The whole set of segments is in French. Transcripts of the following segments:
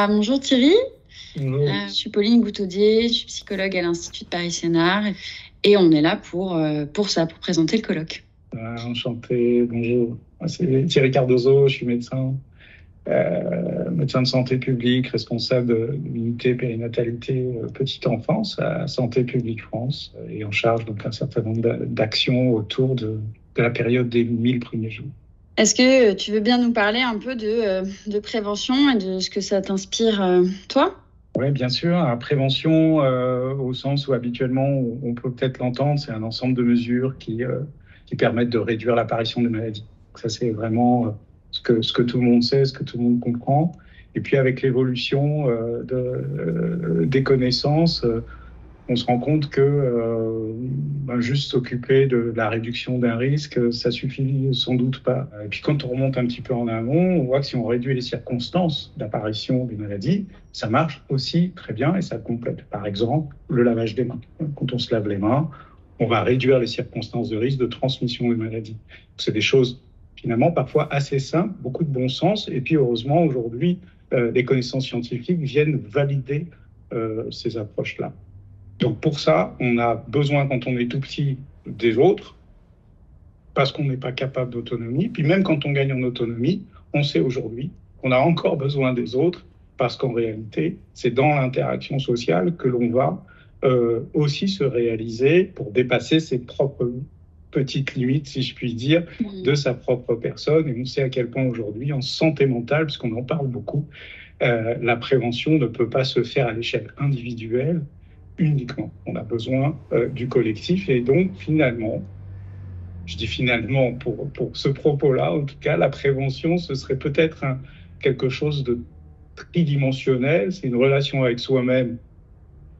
Bonjour Thierry, Bonjour. je suis Pauline Goutaudier, je suis psychologue à l'Institut de Paris-Sénard et on est là pour ça, pour présenter le colloque. Enchanté, bonjour. Moi, c'est Thierry Cardozo, je suis médecin, médecin de santé publique, responsable de l'unité périnatalité petite enfance à Santé publique France et en charge donc un certain nombre d'actions autour de la période des 1000 premiers jours. Est-ce que tu veux bien nous parler un peu de prévention et de ce que ça t'inspire, toi? Oui, bien sûr. La prévention, au sens où habituellement on peut peut-être l'entendre, c'est un ensemble de mesures qui permettent de réduire l'apparition des maladies. Donc ça, c'est vraiment ce que tout le monde sait, ce que tout le monde comprend. Et puis avec l'évolution des connaissances, on se rend compte que juste s'occuper de la réduction d'un risque, ça suffit sans doute pas. Et puis quand on remonte un petit peu en amont, on voit que si on réduit les circonstances d'apparition des maladies, ça marche aussi très bien et ça complète. Par exemple, le lavage des mains. Quand on se lave les mains, on va réduire les circonstances de risque de transmission des maladies. C'est des choses finalement parfois assez simples, beaucoup de bon sens. Et puis heureusement, aujourd'hui, les connaissances scientifiques viennent valider ces approches-là. Donc pour ça, on a besoin, quand on est tout petit, des autres, parce qu'on n'est pas capable d'autonomie. Puis même quand on gagne en autonomie, on sait aujourd'hui qu'on a encore besoin des autres, parce qu'en réalité, c'est dans l'interaction sociale que l'on va aussi se réaliser pour dépasser ses propres petites limites, si je puis dire, de sa propre personne. Et on sait à quel point aujourd'hui, en santé mentale, puisqu'on en parle beaucoup, la prévention ne peut pas se faire à l'échelle individuelle uniquement. On a besoin du collectif et donc finalement, je dis finalement pour ce propos-là, en tout cas, la prévention, ce serait peut-être quelque chose de tridimensionnel. C'est une relation avec soi-même.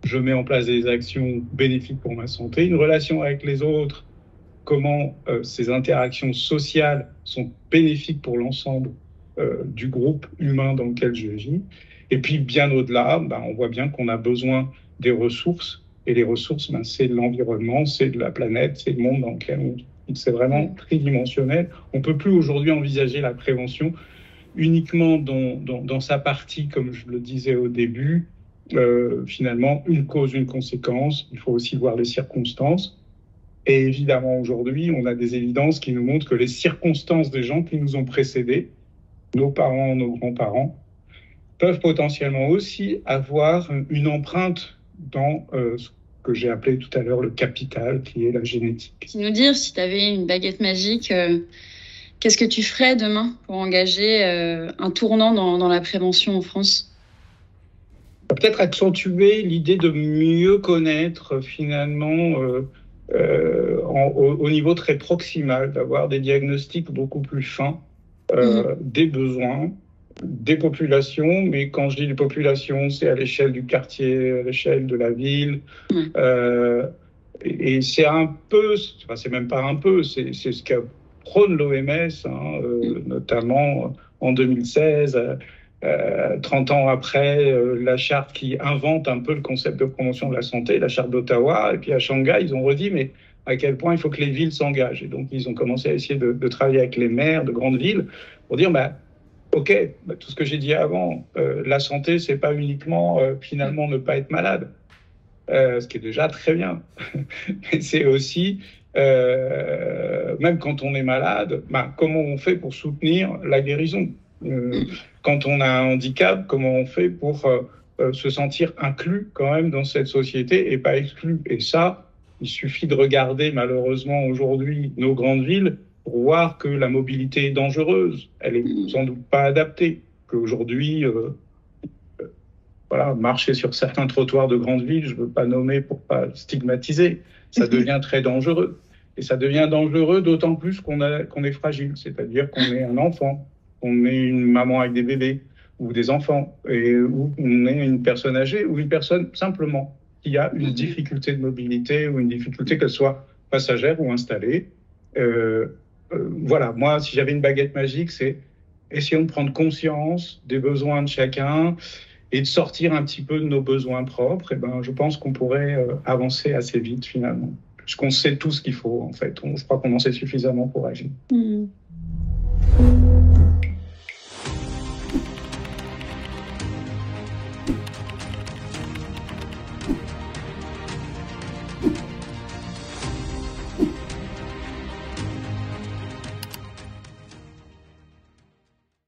Je mets en place des actions bénéfiques pour ma santé. Une relation avec les autres, comment ces interactions sociales sont bénéfiques pour l'ensemble du groupe humain dans lequel je vis. Et puis bien au-delà, on voit bien qu'on a besoin des ressources. Et les ressources, c'est l'environnement, c'est de la planète, c'est le monde dans lequel on vit. C'est vraiment tridimensionnel. On ne peut plus aujourd'hui envisager la prévention uniquement dans sa partie, comme je le disais au début, finalement, une cause, une conséquence. Il faut aussi voir les circonstances. Et évidemment, aujourd'hui, on a des évidences qui nous montrent que les circonstances des gens qui nous ont précédés, nos parents, nos grands-parents, peuvent potentiellement aussi avoir une empreinte dans ce que j'ai appelé tout à l'heure le capital, qui est la génétique. Tu nous dire, si tu avais une baguette magique, qu'est-ce que tu ferais demain pour engager un tournant dans la prévention en France? Peut-être accentuer l'idée de mieux connaître finalement au niveau très proximal, d'avoir des diagnostics beaucoup plus fins des besoins, des populations, mais quand je dis les populations, c'est à l'échelle du quartier, à l'échelle de la ville. Et c'est un peu, enfin c'est même pas un peu, c'est ce qu'a prône l'OMS, notamment en 2016, 30 ans après la charte qui invente un peu le concept de promotion de la santé, la charte d'Ottawa, et puis à Shanghai, ils ont redit, mais à quel point il faut que les villes s'engagent. Et donc, ils ont commencé à essayer de travailler avec les maires de grandes villes pour dire, OK, tout ce que j'ai dit avant, la santé, c'est pas uniquement finalement ne pas être malade, ce qui est déjà très bien. Mais c'est aussi, même quand on est malade, comment on fait pour soutenir la guérison quand on a un handicap, comment on fait pour se sentir inclus quand même dans cette société et pas exclu. Et ça, il suffit de regarder malheureusement aujourd'hui nos grandes villes pour voir que la mobilité est dangereuse. Elle est sans doute pas adaptée. Qu'aujourd'hui, marcher sur certains trottoirs de grandes villes, je ne veux pas nommer pour pas stigmatiser, ça devient très dangereux. Et ça devient dangereux d'autant plus qu'on est fragile, c'est-à-dire qu'on est un enfant, qu'on est une maman avec des bébés ou des enfants, ou on est une personne âgée ou une personne simplement qui a une difficulté de mobilité ou une difficulté qu'elle soit passagère ou installée. Voilà, moi, si j'avais une baguette magique, c'est essayons de prendre conscience des besoins de chacun et de sortir un petit peu de nos besoins propres. Et je pense qu'on pourrait avancer assez vite finalement, puisqu'on sait tout ce qu'il faut en fait. Je crois qu'on en sait suffisamment pour agir.